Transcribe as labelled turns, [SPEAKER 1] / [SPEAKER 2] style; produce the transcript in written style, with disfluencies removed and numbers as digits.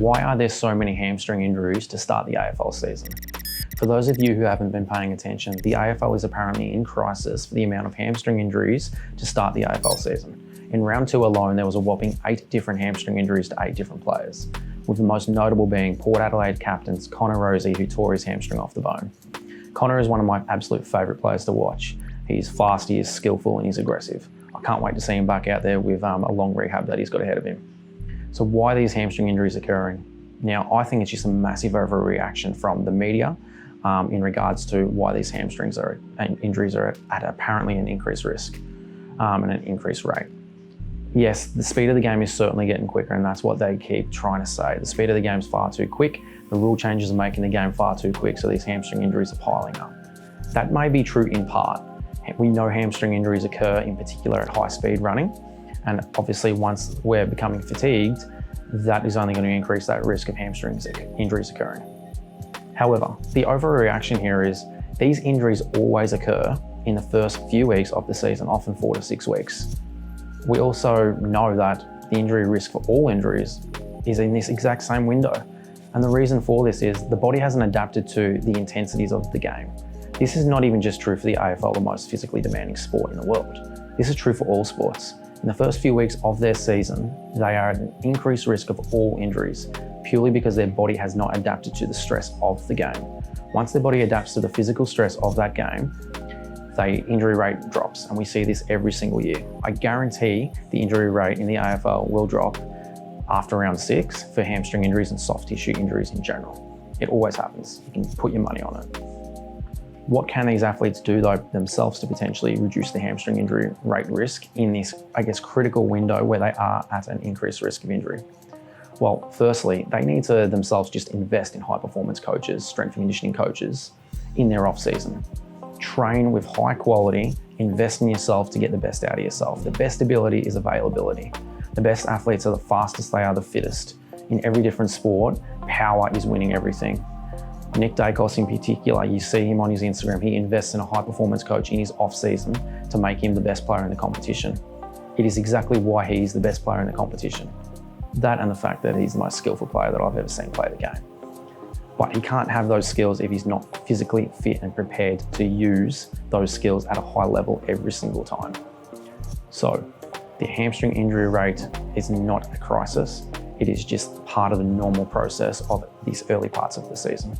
[SPEAKER 1] why are there so many hamstring injuries to start the AFL season? For those of you who haven't been paying attention, the AFL is apparently in crisis for the amount of hamstring injuries to start the AFL season. In round 2 alone, there was a whopping 8 different hamstring injuries to 8 different players, with the most notable being Port Adelaide captains Connor Rozee, who tore his hamstring off the bone. Connor is one of my absolute favourite players to watch. He's fast, he is skillful, and he's aggressive. I can't wait to see him back out there with a long rehab that he's got ahead of him. So why are these hamstring injuries occurring? Now, I think it's just a massive overreaction from the media in regards to why these hamstrings and injuries are at apparently an increased risk and an increased rate. Yes, the speed of the game is certainly getting quicker, and that's what they keep trying to say. The speed of the game is far too quick. The rule changes are making the game far too quick, so these hamstring injuries are piling up. That may be true in part. We know hamstring injuries occur in particular at high speed running, and obviously once we're becoming fatigued, that is only going to increase that risk of hamstring injuries occurring. However, the overreaction here is these injuries always occur in the first few weeks of the season, often 4 to 6 weeks. We also know that the injury risk for all injuries is in this exact same window. And the reason for this is the body hasn't adapted to the intensities of the game. This is not even just true for the AFL, the most physically demanding sport in the world. This is true for all sports. In the first few weeks of their season, they are at an increased risk of all injuries, purely because their body has not adapted to the stress of the game. Once their body adapts to the physical stress of that game, the injury rate drops, and we see this every single year. I guarantee the injury rate in the AFL will drop after round 6 for hamstring injuries and soft tissue injuries in general. It always happens. You can put your money on it. What can these athletes do though themselves to potentially reduce the hamstring injury rate risk in this, critical window where they are at an increased risk of injury? Well, firstly, they need to themselves just invest in high performance coaches, strength and conditioning coaches in their off season. Train with high quality, invest in yourself to get the best out of yourself. The best ability is availability. The best athletes are the fastest, they are the fittest. In every different sport, power is winning everything. Nick Dacos in particular, you see him on his Instagram, he invests in a high performance coach in his off season to make him the best player in the competition. It is exactly why he's the best player in the competition. That and the fact that he's the most skillful player that I've ever seen play the game. But he can't have those skills if he's not physically fit and prepared to use those skills at a high level every single time. So the hamstring injury rate is not a crisis. It is just part of the normal process of these early parts of the season.